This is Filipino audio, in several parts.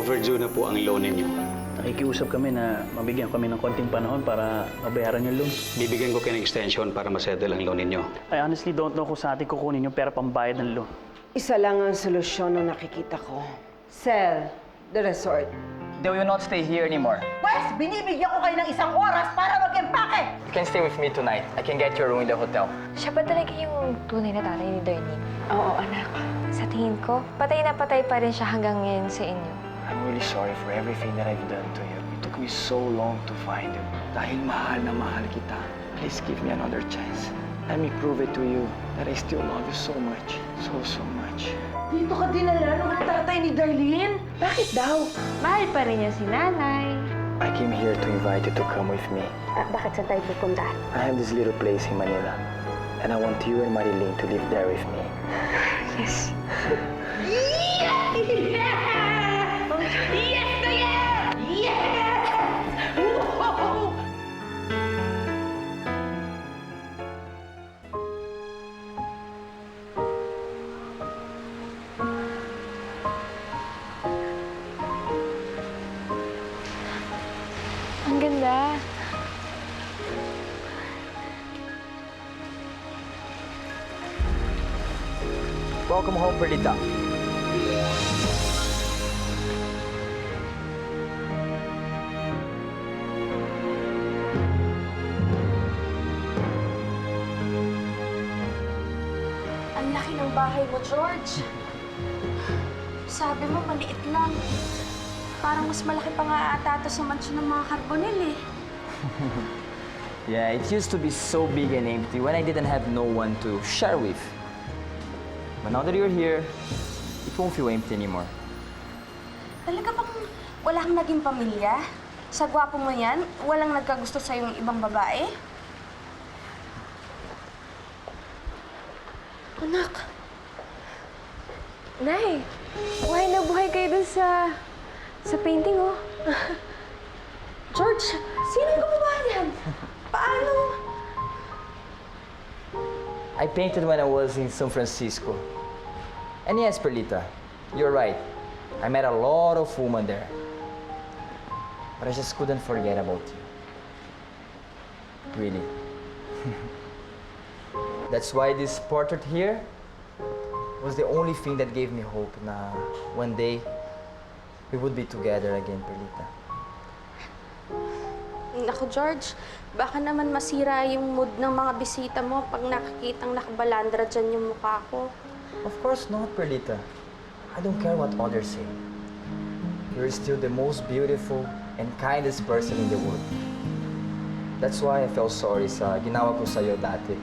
overdue na po ang loan ninyo. Nakikiusap kami na mabigyan kami ng konting panahon para mabayaran yung loan. Bibigyan ko kayo ng extension para masettle ang loan ninyo. I honestly don't know kung sa atin kukunin yung pera pambayad ng loan. Isa lang ang solusyon na nakikita ko. Sell the resort. They will not stay here anymore. Pwes, binibigyan ko kayo ng isang oras para mag-empake! You can stay with me tonight. I can get your room in the hotel. Siya ba talaga yung tunay na tatay ni Darlene? Oo, anak. Sa tingin ko, patay na patay pa rin siya hanggang ngayon sa inyo. I'm really sorry for everything that I've done to you. It took me so long to find you. Dahil mahal na mahal kita, please give me another chance. Let me prove it to you that I still love you so much. So much. Dito ka dinala ng tatay ni Darlene? Bakit daw? Mahal pa rin niya si nanay. I came here to invite you to come with me. Bakit saan tayo pupunta? I have this little place in Manila. And I want you and Marilyn to live there with me. Yes. Yes na yan! Yes! Whoa! Ang ganda. Welcome home, Perlita. Ang laki ng bahay mo, George. Sabi mo, maliit lang. Parang mas malaki pa nga ata ito sa mansyon ng mga Carbonell eh. Yeah, it used to be so big and empty when I didn't have no one to share with. But now that you're here, it won't feel empty anymore. Talaga bang wala kang naging pamilya? Sa gwapo mo yan, walang nagkagusto sa yung ibang babae? Anak. Nay, buhay na buhay kayo dun sa painting, oh. George, sinong gumawa niyan? Paano? I painted when I was in San Francisco. And yes, Perlita, you're right. I met a lot of women there. But I just couldn't forget about you. Really. That's why this portrait here was the only thing that gave me hope na one day we would be together again, Perlita. Naku, George, baka naman masira yung mood ng mga bisita mo pag nakikitang nakabalandra dyan yung mukha ko. Of course not, Perlita. I don't care what others say. You're still the most beautiful and kindest person in the world. That's why I felt sorry sa ginawa ko sa'yo dati.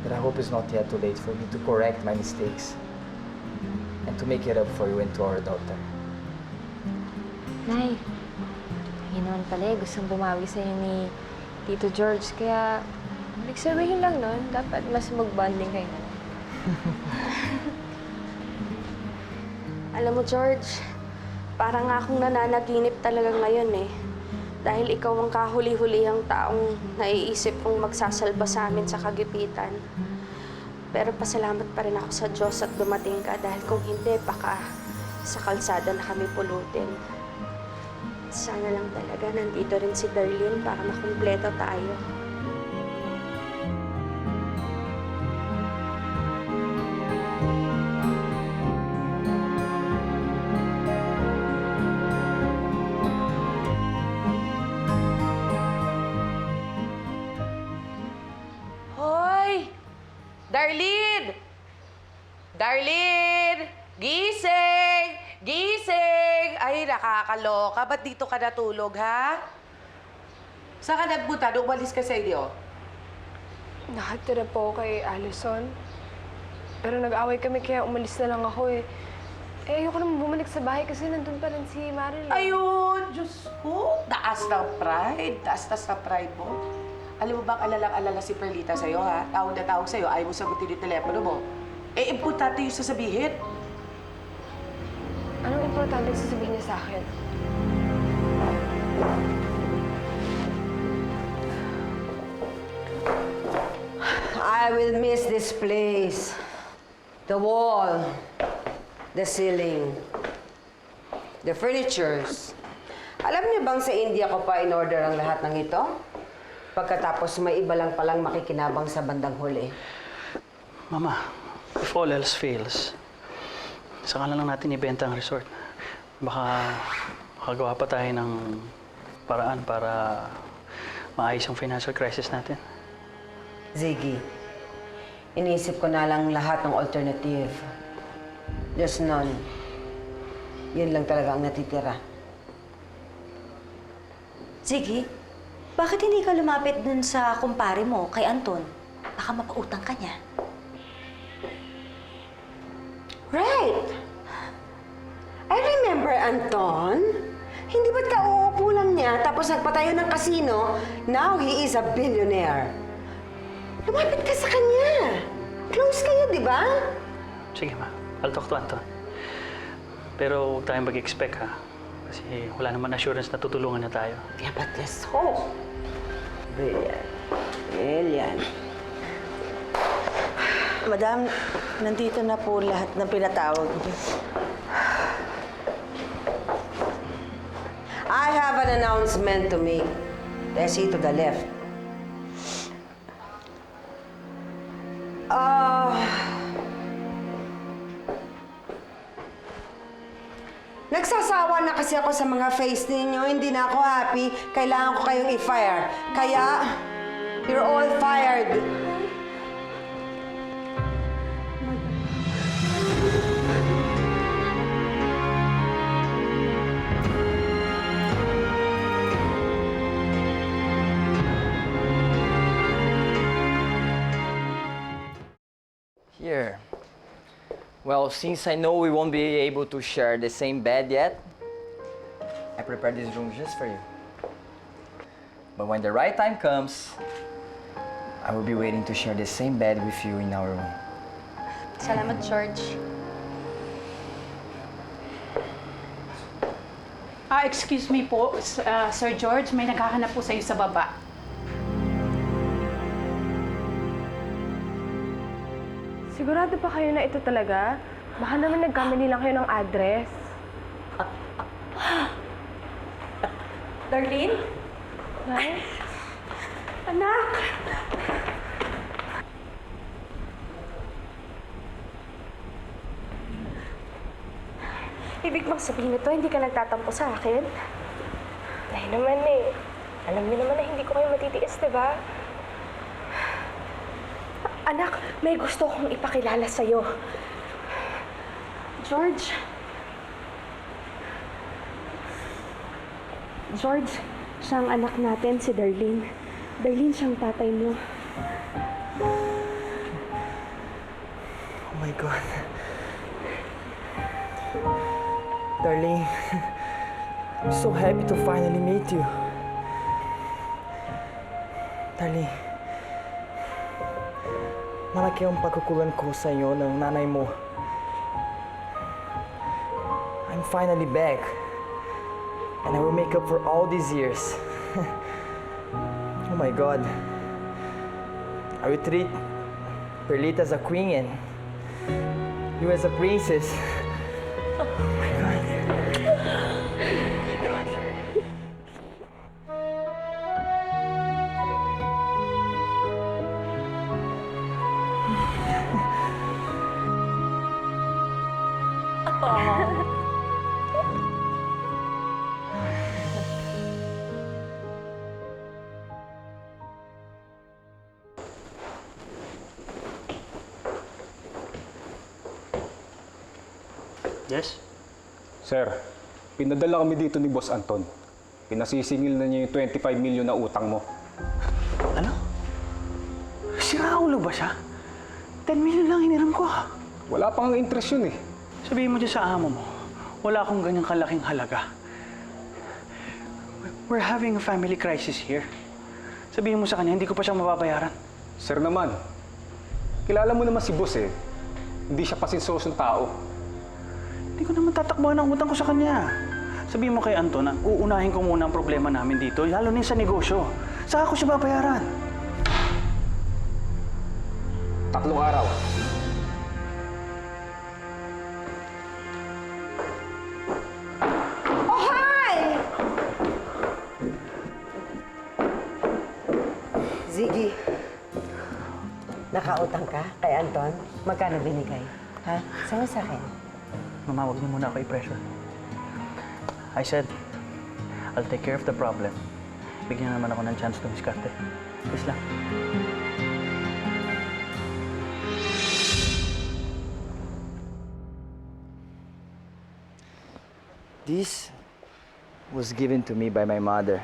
But I hope it's not yet too late for me to correct my mistakes and to make it up for you and to our daughter. Nay, yun naman pala eh, gustong bumawi sa'yo ni Tito George. Kaya, nagsabihin lang nun, dapat mas mag-bonding kayo. Alam mo, George, parang akong nananaginip talaga ngayon eh. Dahil ikaw ang kahuli-hulihang taong naiisip kong magsasalba sa amin sa kagipitan. Pero pasalamat pa rin ako sa Diyos at dumating ka dahil kung hindi, baka sa kalsada na kami pulutin. Sana lang talaga nandito rin si Darlene para makumpleto tayo. Hoy! Darlene! Darlene! Gising! Gising! Ay, nakakaloka. Ba't dito ka natulog, ha? Saan ka nagpunta? Nung umalis ka sa inyo? Nakatira po kay Allison. Pero nag-away kami kaya umalis na lang ako eh. Eh, ayoko naman bumalik sa bahay kasi nandun pa rin si Marilyn. Ayun! Diyos ko! Taas ng pride. Taas ng pride mo. Alam mo bang alalang-alala si Perlita sa'yo, ha? Tawag na tawag sa'yo, ayaw mo sagutin yung telepono mo. Eh, importante yung sasabihin. Anong importante sasabihin niya sa akin? I will miss this place. The wall, the ceiling, the furnitures. Alam niyo bang sa India ko pa in-order ang lahat ng ito? Pagkatapos may iba lang palang makikinabang sa bandang huli. Mama, if all else fails, saka na lang natin ibenta ang resort. Baka makagawa pa tayo ng paraan para maayos ang financial crisis natin. Ziggy, iniisip ko na lang lahat ng alternative. Just none. Yun lang talaga ang natitira. Ziggy, bakit hindi ka lumapit dun sa kumpare mo, kay Anton? Baka mapautang ka niya. Right! I remember Anton. Hindi ba't kauupo lang niya tapos nagpatayo ng kasino? Now he is a billionaire. Lumapit ka sa kanya. Close kayo, di ba? Sige ma, I'll talk to Anton. Pero huwag tayong mag-expect ha. Kasi wala naman assurance na tutulungan na tayo. Yeah, but let's hope. Brilliant. Brilliant. Madam, nandito na po lahat ng pinatawag niyo. I have an announcement to make. Tessie, to the left. Nagsasawa na kasi ako sa mga face ninyo. Hindi na ako happy. Kailangan ko kayong i-fire. Kaya, you're all fired. Here. Well, since I know we won't be able to share the same bed yet, I prepared this room just for you. But when the right time comes, I will be waiting to share the same bed with you in our room. Salamat, George. Excuse me po, Sir George, may naghahanap po sa'yo sa baba. Sigurado pa kayo na ito talaga? Baka naman nagkamali lang kayo ng address. Darlene? Nay? Anak! Ibig bang sabihin nito, hindi ka nagtatampo sa akin? Dahil naman eh, alam niyo naman na hindi ko kayo matitiis, di ba? Anak, may gusto kong ipakilala sa'yo. George? George, siya ang anak natin, si Darlene. Darlene siyang tatay mo. Oh my God. Darlene, I'm so happy to finally meet you. Darlene, malaki ang pagkukulan ko sa iyo ng nanay mo. I'm finally back. And I will make up for all these years. Oh my God. I will treat Perlita as a queen and you as a princess. Oh my God. Yes? Sir, pinadala kami dito ni Boss Anton. Pinasisingil na niya yung 25 million na utang mo. Ano? Sira ulo ba siya? 10 million lang hiniram ko ha. Wala pang interest yun eh. Sabihin mo dyan sa amo mo, wala akong ganyang kalaking halaga. We're having a family crisis here. Sabihin mo sa kanya, hindi ko pa siya mababayaran. Sir naman, kilala mo naman si Boss eh. Hindi siya pasinsosong tao. Hindi ko naman tatakbuhan ang utang ko sa kanya. Sabihin mo kay Anton na uunahin ko muna ang problema namin dito, lalo na sa negosyo. Saka ko siya babayaran. 3 araw. Nakautang ka kay Anton? Magkano binigay? Ha? Sabi sa akin. Mama, huwag niyo muna ako i-pressure. I said, I'll take care of the problem. Bigyan naman ako ng chance to miskarte. Please lang. This was given to me by my mother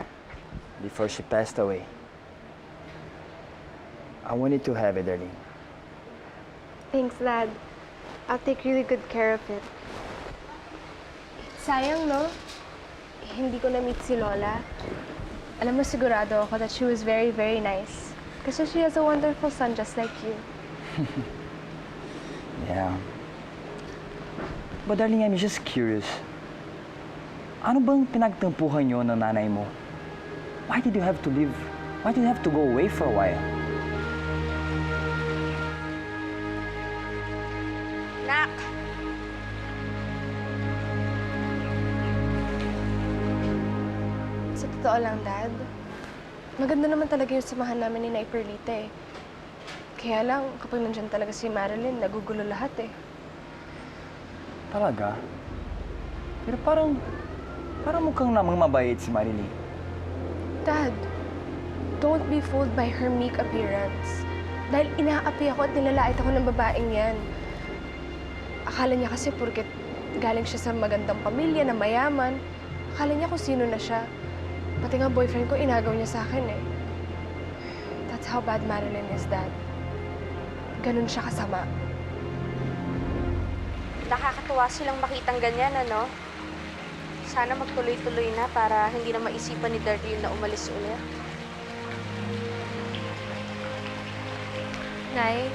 before she passed away. I wanted to have it, Darlene. Thanks, Dad. I'll take really good care of it. Sayang, no? Hindi ko na-meet si Lola. Alam mo, sigurado ako that she was very, very nice. Kasi she has a wonderful son just like you. Yeah. But darling, I'm just curious. Ano bang pinagtampuhan niyo ng nanay mo? Why did you have to leave? Why did you have to go away for a while? Nak! Sa totoo lang, Dad, maganda naman talaga yung samahan namin ni Nay Perlita eh. Kaya lang, kapag nandyan talaga si Marilyn, nagugulo lahat eh. Talaga? Pero parang mukhang namang mabait si Marilyn. Dad, don't be fooled by her meek appearance. Dahil inaapi ako at nilalait ako ng babaeng yan. Akala niya kasi porket galing siya sa magandang pamilya na mayaman, akala niya kung sino na siya. Pati nga boyfriend ko, inagaw niya sa akin eh. That's how bad Marilyn is, Dad. Ganun siya kasama. Nakakatuwa silang makitang ganyan, ano? Sana magtuloy-tuloy na para hindi na maisipan ni Darlene na umalis ulit. Nay,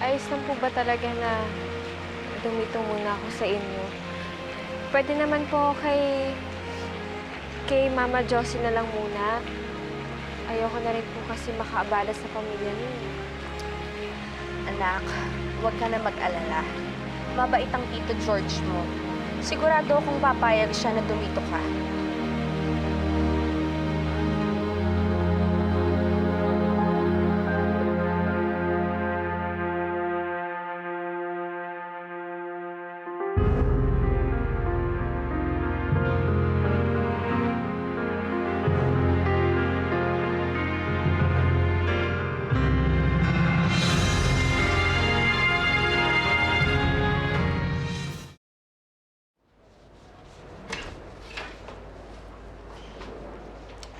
ayos lang po ba talaga na dumito muna ako sa inyo? Pwede naman po kay Mama Josie na lang muna. Ayoko na rin po kasi makaabala sa pamilya niyo. Anak, huwag ka na mag-alala. Mabait ang Tito George mo. Sigurado akong papayag siya na dumito ka.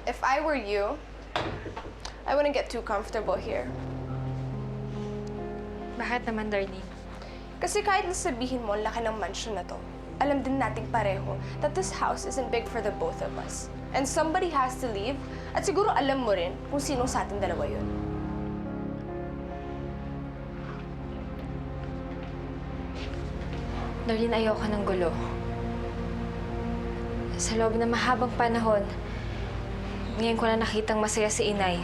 If I were you, I wouldn't get too comfortable here. Bakit naman, Darlene? Kasi kahit nasabihin mo ang laki ng mansion na to, alam din nating pareho that this house isn't big for the both of us. And somebody has to leave, at siguro alam mo rin kung sino sa ating dalawa yun. Darlene, ayoko ng gulo. Sa loob ng mahabang panahon, ngayon ko na nakitang masaya si Inay.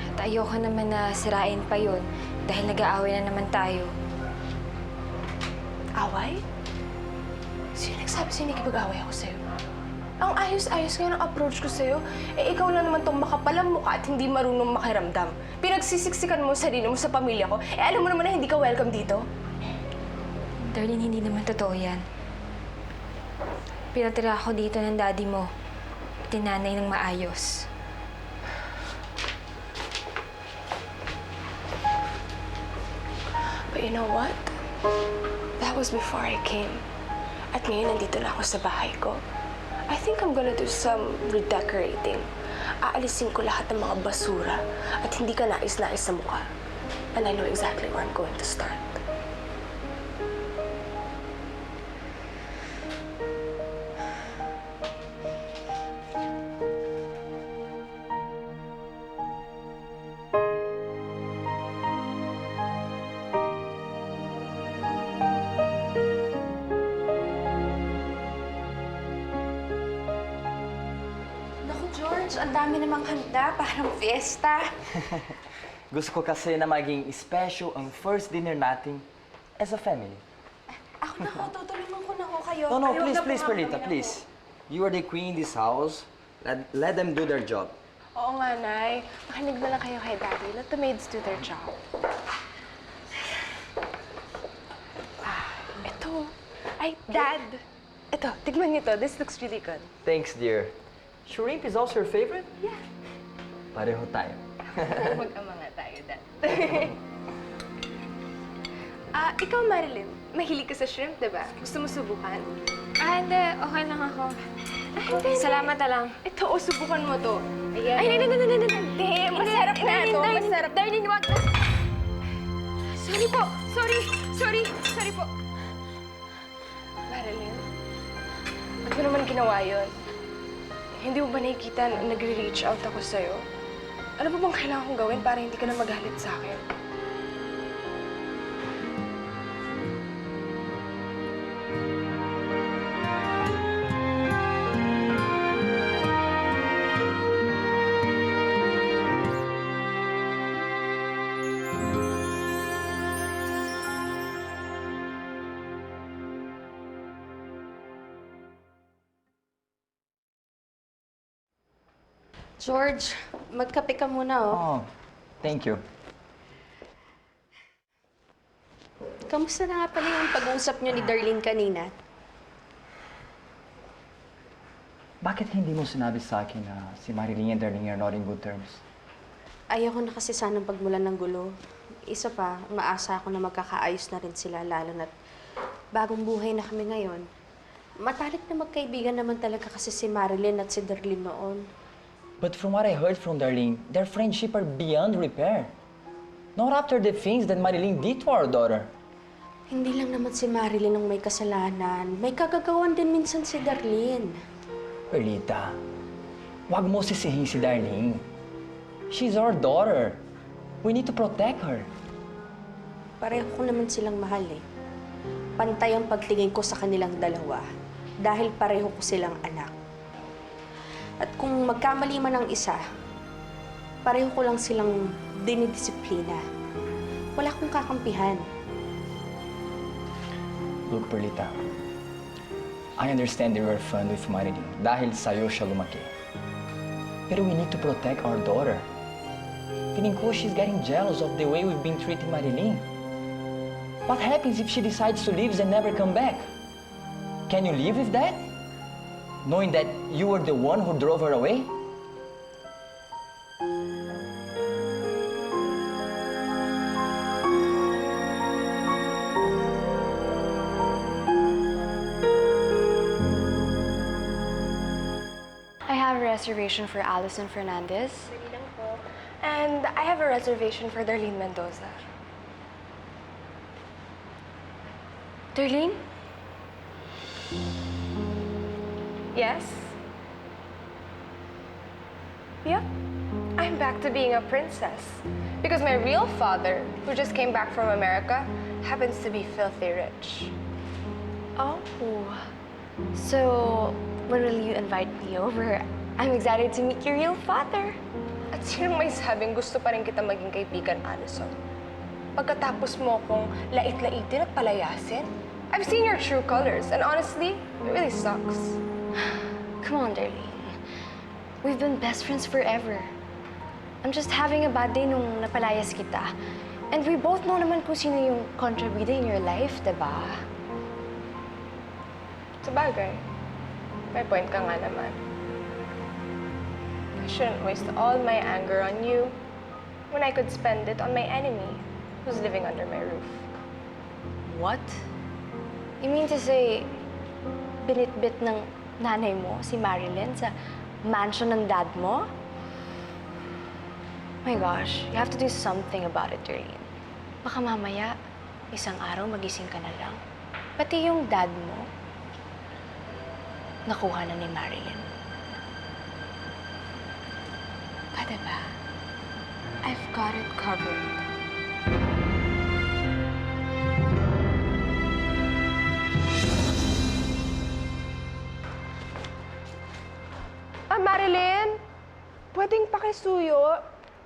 At ayoko naman na sirain pa yun dahil nag-aaway na naman tayo. Away? Sino nagsabi sa'yo nakipag-away ako sa'yo? Ang ayos-ayos nga ng approach ko sa'yo, eh ikaw lang naman tong makapalang mukha at hindi marunong makiramdam. Pinagsisiksikan mo ang sarili mo sa pamilya ko, eh alam mo naman na hindi ka welcome dito. Darlene, hindi naman totoo yan. Pinatira ako dito ng daddy mo. Tinanay ng maayos. But you know what? That was before I came. At ngayon, nandito na ako sa bahay ko. I think I'm gonna do some redecorating. Aalisin ko lahat ng mga basura at hindi ka nais-nais sa mukha. And I know exactly where I'm going to start. George, ang dami namang handa, parang fiesta. Gusto ko kasi na maging special ang first dinner natin as a family. Ako na ho, tutulungan ko na ho kayo. No, Ayun please, na po please, nga Perlita, kami please. You are the queen in this house. Let them do their job. Oo nga, Nay. Makinig na lang kayo kay Daddy. Let the maids do their job. Ito. Ay, Dad! Ito, tignan niyo to. This looks really good. Thanks, dear. Shrimp is also your favorite? Yeah. Pareho tayo. Mag-ama nga tayo, Dad. Ikaw, Marilyn. Mahilig ka sa shrimp, di ba? Gusto mo subukan? Hindi. Okay lang ako. Salamat na lang. Ito, subukan mo to. Ayan. Ay, hindi. Hindi, masarap na ito. Masarap. Darlene, wag. Sorry po. Sorry po. Marilyn, ba't mo naman ginawa yun? Hindi mo ba nakikita na nagre-reach out ako sa'yo? Ano ba bang kailangan kong gawin para hindi ka na magalit sa akin? George, magkape ka muna, oh. Oh, thank you. Kamusta na nga pala yung pag-uusap niyo ni Darlene kanina? Bakit hindi mo sinabi sa akin na si Marilyn and Darlene are not in good terms? Ayoko na kasi sanang pagmulan ng gulo. Isa pa, umaasa ako na magkakaayos na rin sila, lalo na't bagong buhay na kami ngayon. Matalik na magkaibigan naman talaga kasi si Marilyn at si Darlene noon. But from what I heard from Darlene, their friendship are beyond repair. Not after the things that Marilyn did to our daughter. Hindi lang naman si Marilyn ang may kasalanan. May kagagawan din minsan si Darlene. Perlita, wag mo sisihin si Darlene. She's our daughter. We need to protect her. Pareho ko naman silang mahal eh. Pantay ang pagtingin ko sa kanilang dalawa dahil pareho ko silang anak. At kung magkamali man ang isa, pareho ko lang silang dinidisiplina. Wala akong kakampihan. Look, Perlita, I understand that you are fond with Marilyn dahil sa'yo siya lumaki. Pero we need to protect our daughter. Feeling ko she's getting jealous of the way we've been treating Marilyn. What happens if she decides to leave and never come back? Can you live with that? Knowing that you were the one who drove her away? I have a reservation for Allison Fernandez. And I have a reservation for Darlene Mendoza. Darlene? Yes? Yep. I'm back to being a princess. Because my real father, who just came back from America, happens to be filthy rich. Oh. So, when will you invite me over? I'm excited to meet your real father. At sinong may sabing gusto pa rin kita maging kaibigan, Allison? Pagkatapos mo akong lait-laitin at palayasin? I've seen your true colors, and honestly, it really sucks. Come on, Darlene. We've been best friends forever. I'm just having a bad day nung napalayas kita. And we both know naman kung sino yung kontrabida in your life, diba? Sabagay, may point ka nga naman. I shouldn't waste all my anger on you when I could spend it on my enemy who's living under my roof. What? You mean to say, binitbit ng nanay mo, si Marilyn, sa mansion ng dad mo? My gosh, you have to do something about it, Darlene. Baka mamaya, isang araw magising ka na lang. Pati yung dad mo, nakuha na ni Marilyn. Pwede ba? I've got it covered. Marilyn, pwedeng pakisuyo.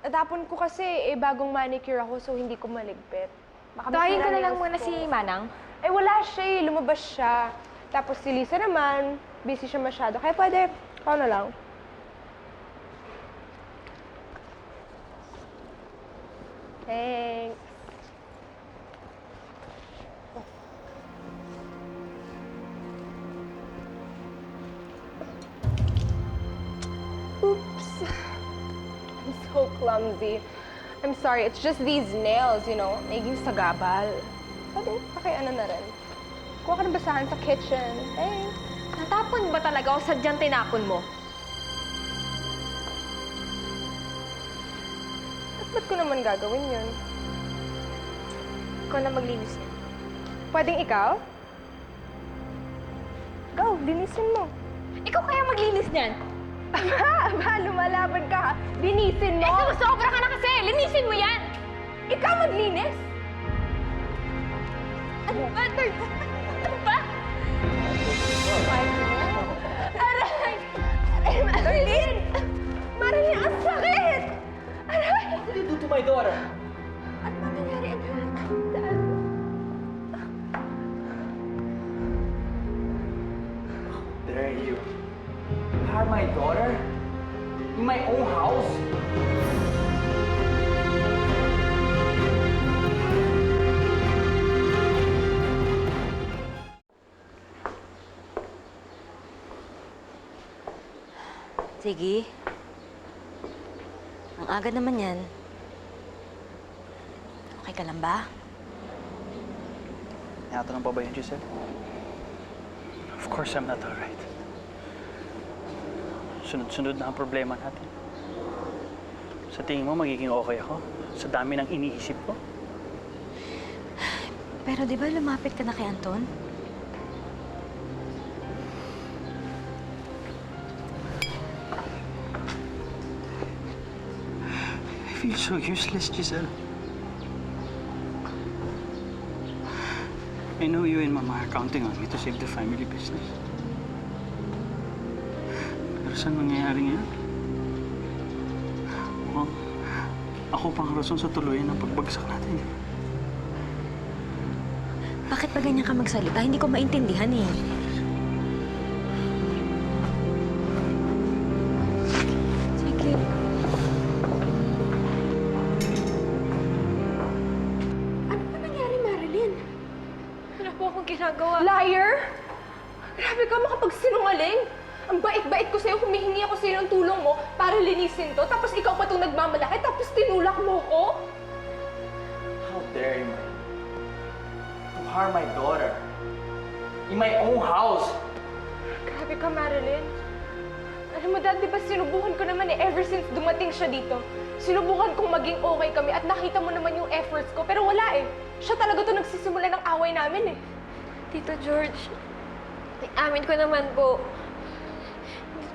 Natapon ko kasi, bagong manicure ako, so hindi ko maligpit. Tawahin ko na lang muna si Manang. Wala siya lumabas siya. Tapos si Lisa naman, busy siya masyado. Kaya pwede, ako na lang. Thanks. Oops. I'm so clumsy. I'm sorry, it's just these nails, you know, naging sagabal. Pwede, pakiano na rin. Kuha ka ng basahan sa kitchen. Thanks. Natapon ba talaga o sadyang tinapon mo? At ba't ko naman gagawin yun? Ikaw na maglinis niya. Pwedeng ikaw? Go, linisin mo. Ikaw kaya maglinis niyan? Aba, lumalaban ka. Linisin mo! Eh, sumusobra ka na kasi! Linisin mo yan! Ikaw maglinis? Ano ba? Ano ba? Aray! Marilyn! Marilyn, ang sakit! Aray! What did you do to my daughter? Ano ba nangyari, anak? Dare you harm my daughter? In my own house? Sige. Ang aga naman yan. Okay ka lang ba? Tinatanong pa ba yun, Giselle? Of course I'm not alright. Sunod-sunod na ang problema natin. Sa tingin mo, magiging okay ako? Sa dami ng iniisip ko? Pero di ba lumapit ka na kay Anton? I feel so useless, Giselle. I know you and Mama are counting on me to save the family business. Pero saan nangyayari ngayon? Mukhang ako pang rason sa tuluyan ng pagbagsak natin. Bakit ba ganyan ka magsalita? Hindi ko maintindihan eh. Sige. Ano ba nangyari, Marilyn? Wala po akong ginagawa. Liar! Grabe ka makapagsinungaling! Ang bait-bait ko sa'yo, humihingi ako sa'yo ng tulong mo para linisin to, tapos ikaw pa itong nagmamalaki, tapos tinulak mo ko? How dare you, to harm my daughter? In my own house? Grabe ka, Marilyn. Alam mo, Dad, di ba sinubukan ko naman ever since dumating siya dito. Sinubukan kong maging okay kami at nakita mo naman yung efforts ko, pero wala eh. Siya talaga to nagsisimula ng away namin eh. Tito George, amin ko naman po.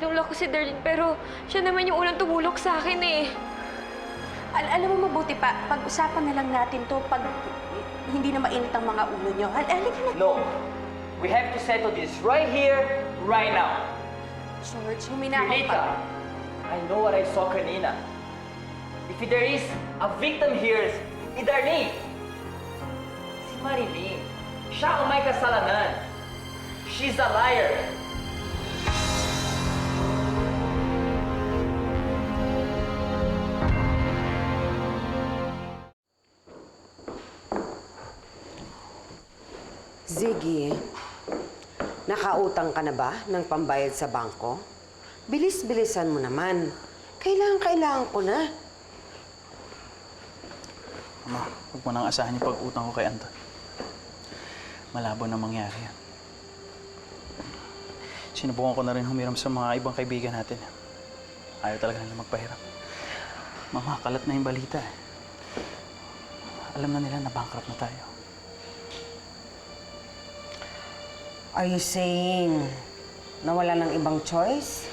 Tinulak ko si Darlene, pero siya naman yung unang tumulok sa akin eh. Alam mo, mabuti pa, pag-usapan na lang natin to pag hindi na mainit ang mga ulo nyo. Halika na. No. We have to settle this right here, right now. George, huminahon Julita, pa. I know what I saw kanina. If there is a victim here, si Darlene. Si Marilyn. Siya ang may kasalanan. She's a liar. Ziggy, nakautang ka na ba ng pambayad sa bangko? Bilis-bilisan mo naman. Kailangan ko na. Mama, huwag mo nang asahan yung pag-utang ko kay Anton. Malabo na mangyari yan. Sinubukan ko na rin humiram sa mga ibang kaibigan natin. Ayaw talaga nila magpahiram. Mama, kalat na yung balita eh. Alam na nila na bankrupt na tayo. Are you saying na wala ng ibang choice?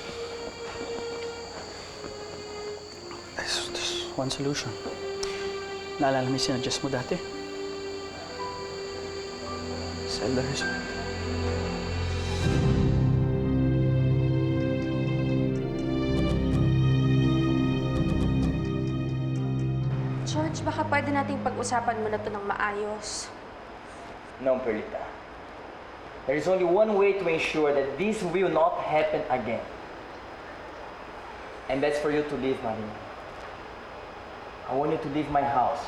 There's one solution. Naalala mo yung sinadjust mo dati? Sell the resort. George, baka pwede nating pag-usapan mo na to ng maayos. No, Perlita. There is only one way to ensure that this will not happen again. And that's for you to leave, Maria. I want you to leave my house.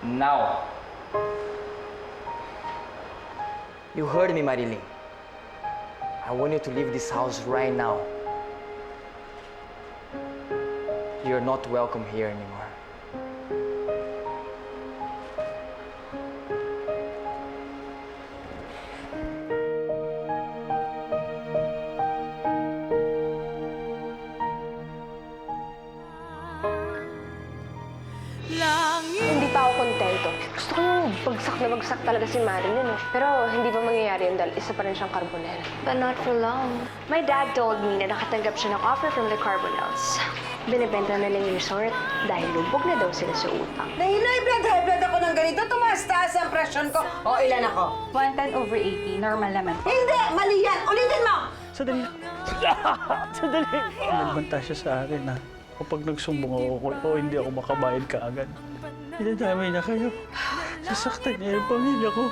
Now. You heard me, Marilyn. I want you to leave this house right now. You're not welcome here anymore. Hindi pa ako kontento. Gusto ko yung bagsak na bagsak talaga si Marilyn eh. Pero hindi pa mangyayari yun dahil isa pa rin siyang Carbonell. But not for long. My dad told me na nakatanggap siya ng offer from the Carbonells. Binibenta na lang yung resort dahil lubog na daw sila sa utang. Dahil high blood ako ng ganito, tumaas-taas ang presyon ko. O, ilan ako? 110/80, normal naman po. Hindi! Mali yan! Ulitin mo! Sandali. Sandali. Nagbanta siya sa akin na kapag nagsumbong ako o hindi ako makabayad kaagad. Dinadamay na kayo. Sasaktan niya yung pamilya ko.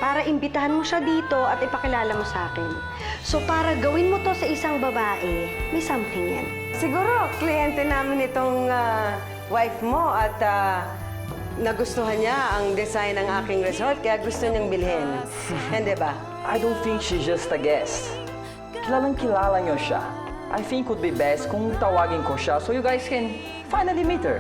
Para imbitahan mo siya dito at ipakilala mo sa akin. So para gawin mo to sa isang babae, may something yan. Siguro, kliyente namin itong wife mo at nagustuhan niya ang design ng aking resort kaya gusto niyang bilhin. Hindi ba? I don't think she's just a guest. Kilalang kilala niyo siya. I think would be best kung tawagin ko siya so you guys can finally meet her.